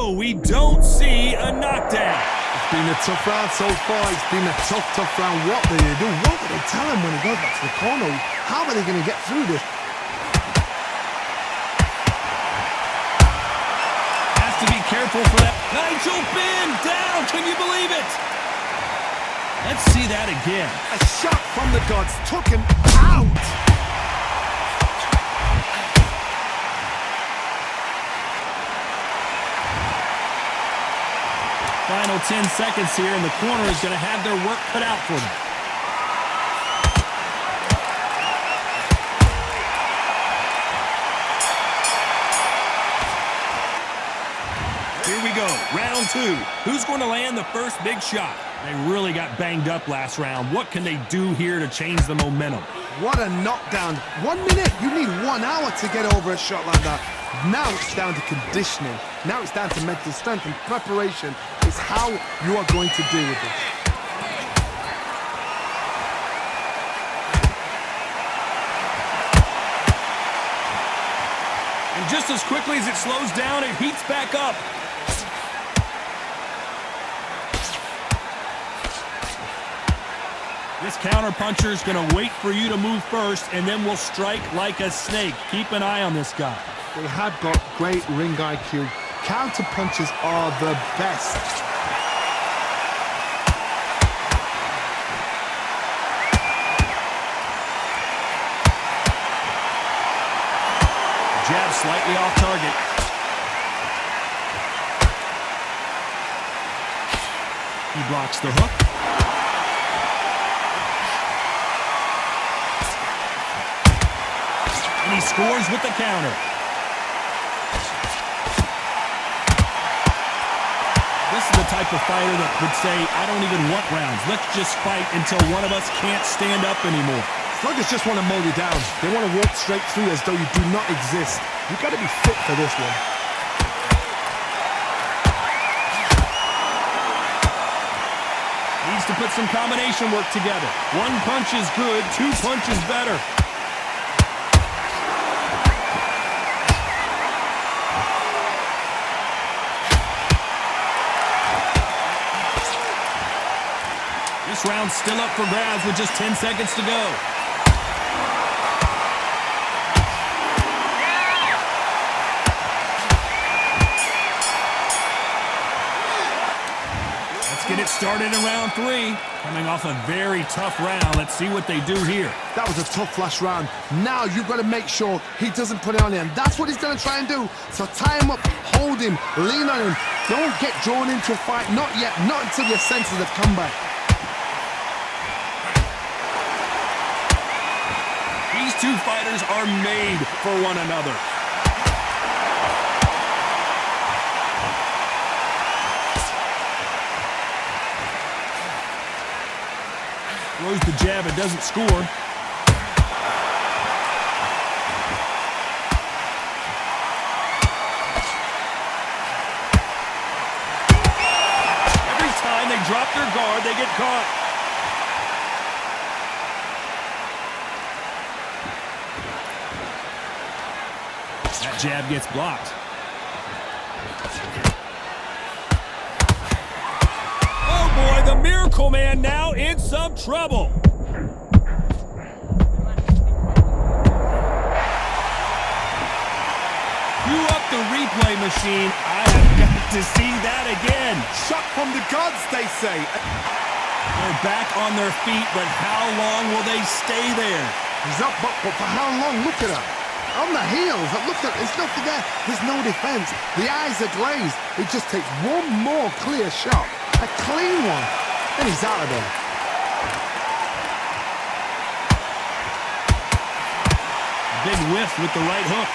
no, we don't see a knockdown. It's been a tough round so far. It's been a tough round. What do they do? What do they tell him when he goes back to the corner? How are they going to get through this? Has to be careful for that. Nigel Benn down. Can you believe it? Let's see that again. A shot from the gods took him out. Final 10 seconds here, and the corner is going to have their work cut out for them. Here we go, round 2. Who's going to land the first big shot? They really got banged up last round. What can they do here to change the momentum? What a knockdown. 1 minute, you need 1 hour to get over a shot like that. Now it's down to conditioning. Now it's down to mental strength and preparation. It's how you are going to deal with it. And just as quickly as it slows down, it heats back up. This counter-puncher is going to wait for you to move first, and then will strike like a snake. Keep an eye on this guy. They have got great ring IQ. Counter-punches are the best. Jab slightly off target. He blocks the hook. And he scores with the counter. This is the type of fighter that would say, I don't even want rounds. Let's just fight until one of us can't stand up anymore. Sluggers just want to mow you down. They want to walk straight through as though you do not exist. You've got to be fit for this one. Needs to put some combination work together. 1 punch is good, 2 punches better. This round's still up for grabs with just 10 seconds to go. Let's get it started in round 3. Coming off a very tough round. Let's see what they do here. That was a tough last round. Now you've got to make sure he doesn't put it on him. That's what he's going to try and do. So tie him up, hold him, lean on him. Don't get drawn into a fight. Not yet. Not until your senses have come back. These two fighters are made for one another. Throws the jab, it doesn't score. Every time they drop their guard, they get caught. That jab gets blocked. Oh boy, the Miracle Man now in some trouble. Cue up the replay machine. I have got to see that again. Shot from the gods, they say. They're back on their feet, but how long will they stay there? He's up, but for how long? Look at him. On the heels. Look at, there's nothing there. There's no defense. The eyes are glazed. It just takes one more clear shot. A clean one. And he's out of there. Big whiff with the right hook.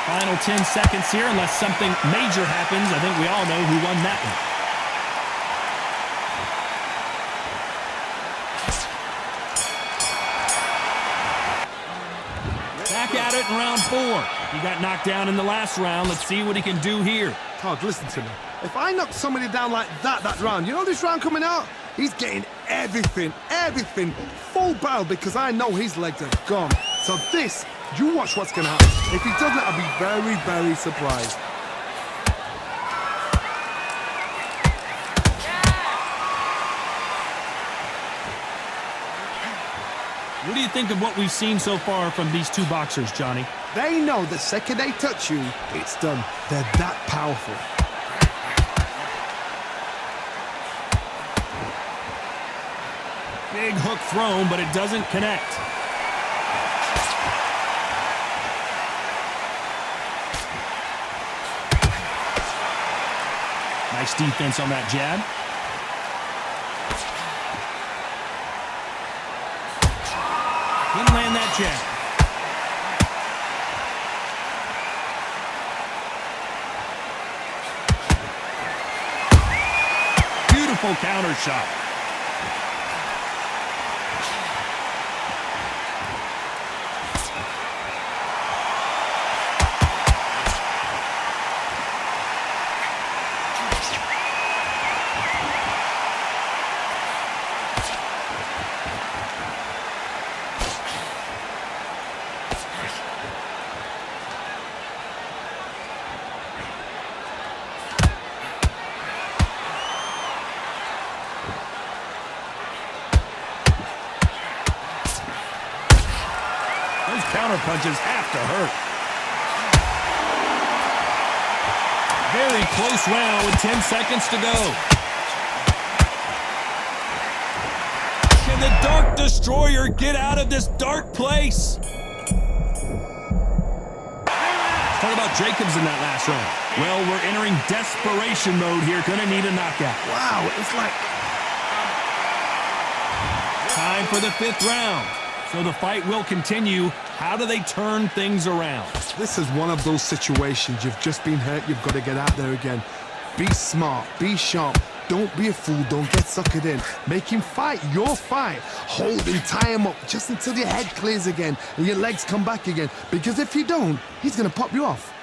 Final 10 seconds here, unless something major happens. I think we all know who won that one. Back at it in round 4. He got knocked down in the last round. Let's see what he can do here. Todd, listen to me. If I knock somebody down like that round, you know this round coming out? He's getting everything, full barrel, because I know his legs are gone. So this You watch what's going to happen. If he doesn't, I'll be very, very surprised. What do you think of what we've seen so far from these two boxers, Johnny? They know the second they touch you, it's done. They're that powerful. Big hook thrown, but it doesn't connect. Nice defense on that jab. Didn't land that jab. Beautiful counter shot. Those counter punches have to hurt. Very close round with 10 seconds to go. Can the Dark Destroyer get out of this dark place? Talk about Jacobs in that last round. Well, we're entering desperation mode here. Gonna need a knockout. Wow, it's like... Time for the 5th round. So the fight will continue. How do they turn things around? This is one of those situations. You've just been hurt. You've got to get out there again. Be smart. Be sharp. Don't be a fool. Don't get suckered in. Make him fight your fight. Hold him, tie him up just until your head clears again and your legs come back again. Because if you don't, he's going to pop you off.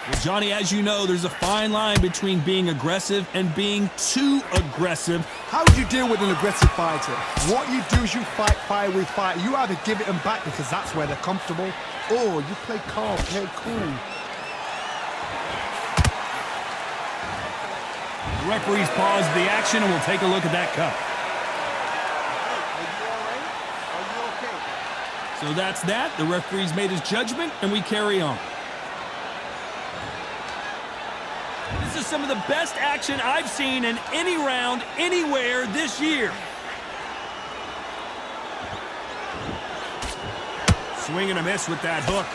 Well, Johnny, as you know, there's a fine line between being aggressive and being too aggressive. How would you deal with an aggressive fighter? What you do is you fight fire with fire. You either give it them back because that's where they're comfortable, or you play calm, play cool. The referees paused the action, and we'll take a look at that cup. So that's that. The referee's made his judgment, and we carry on. This is some of the best action I've seen in any round, anywhere this year. Swing and a miss with that hook.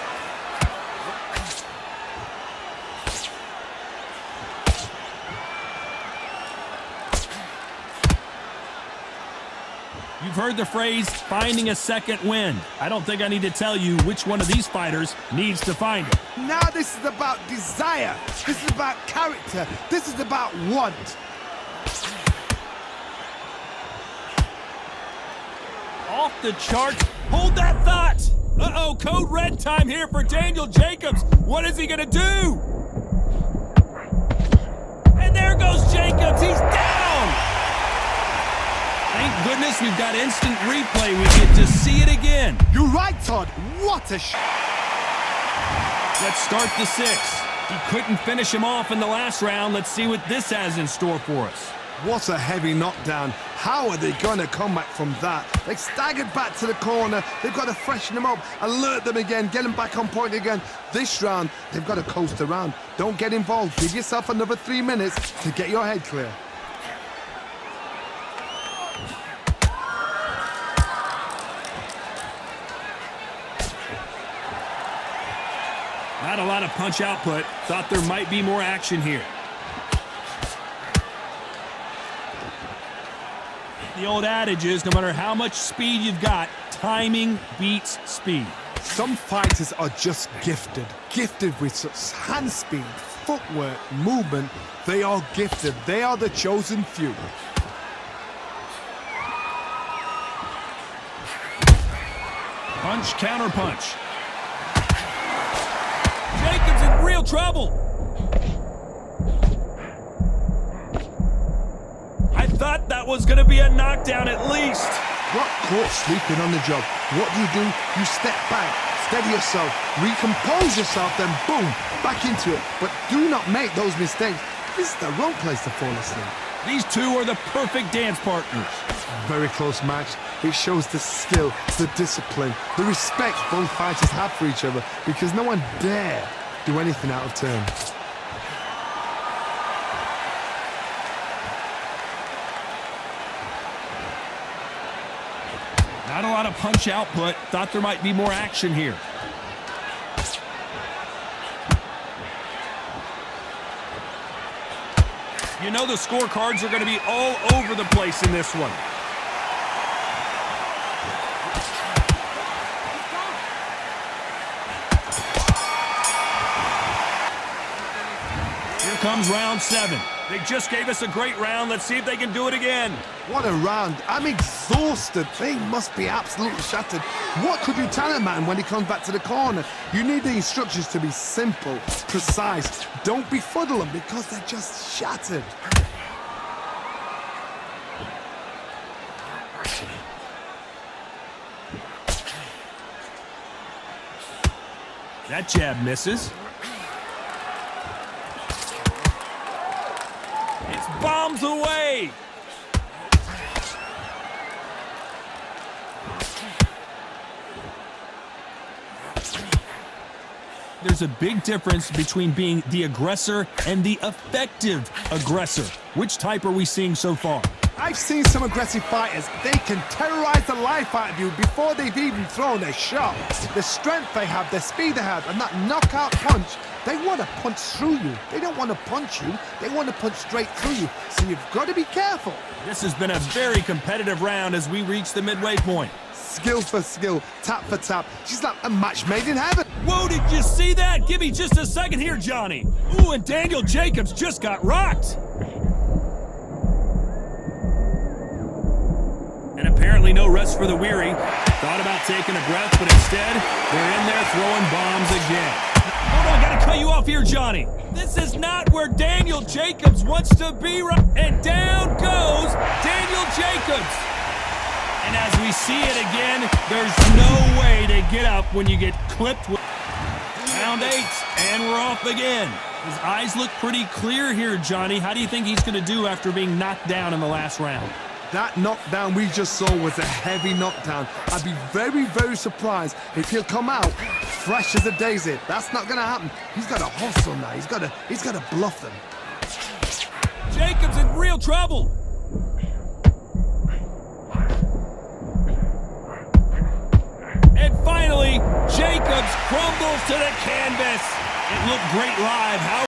You've heard the phrase, finding a second wind. I don't think I need to tell you which one of these fighters needs to find it. Now this is about desire. This is about character. This is about want. Off the charts. Hold that thought. Uh-oh, code red time here for Daniel Jacobs. What is he going to do? And there goes Jacobs. He's down. Thank goodness we've got instant replay. We get to see it again. You're right, Todd. What a shot. Let's start the 6th. He couldn't finish him off in the last round. Let's see what this has in store for us. What a heavy knockdown. How are they going to come back from that? They staggered back to the corner. They've got to freshen them up, alert them again, get them back on point again. This round, they've got to coast around. Don't get involved. Give yourself another 3 minutes to get your head clear. Not a lot of punch output. Thought there might be more action here. The old adage is, no matter how much speed you've got, timing beats speed. Some fighters are just gifted. Gifted with such hand speed, footwork, movement. They are gifted. They are the chosen few. Punch, counter punch. Jacobs in real trouble. was going to be a knockdown at least. Got caught sleeping on the job. What do? You step back, steady yourself, recompose yourself, then boom, back into it. But do not make those mistakes. This is the wrong place to fall asleep. These two are the perfect dance partners. Very close match. It shows the skill, the discipline, the respect both fighters have for each other, because no one dare do anything out of turn. Not a lot of punch output. Thought there might be more action here. You know the scorecards are going to be all over the place in this one. Here comes round 7. They just gave us a great round. Let's see if they can do it again. What a round. I'm exhausted. They must be absolutely shattered. What could you tell a man when he comes back to the corner? You need the instructions to be simple, precise. Don't befuddle them because they're just shattered. That jab misses. It's bombs away. There's a big difference between being the aggressor and the effective aggressor. Which type are we seeing so far? I've seen some aggressive fighters. They can terrorize the life out of you before they've even thrown a shot. The strength they have, the speed they have, and that knockout punch, they want to punch through you. They don't want to punch you. They want to punch straight through you. So you've got to be careful. This has been a very competitive round as we reach the midway point. Skill for skill, tap for tap. She's like a match made in heaven. Whoa, did you see that? Give me just a second here, Johnny. Ooh, and Daniel Jacobs just got rocked. And apparently no rest for the weary. Thought about taking a breath, but instead, they're in there throwing bombs again. Hold on, gotta cut you off here, Johnny. This is not where Daniel Jacobs wants to be. And down goes Daniel Jacobs. And as we see it again, there's no way to get up when you get clipped with round 8, and we're off again. His eyes look pretty clear here, Johnny. How do you think he's going to do after being knocked down in the last round? That knockdown we just saw was a heavy knockdown. I'd be very, very surprised if he'll come out fresh as a daisy. That's not going to happen. He's got to hustle now. He's got to bluff them. Jacobs in real trouble. And finally, Jacobs crumbles to the canvas. It looked great live. How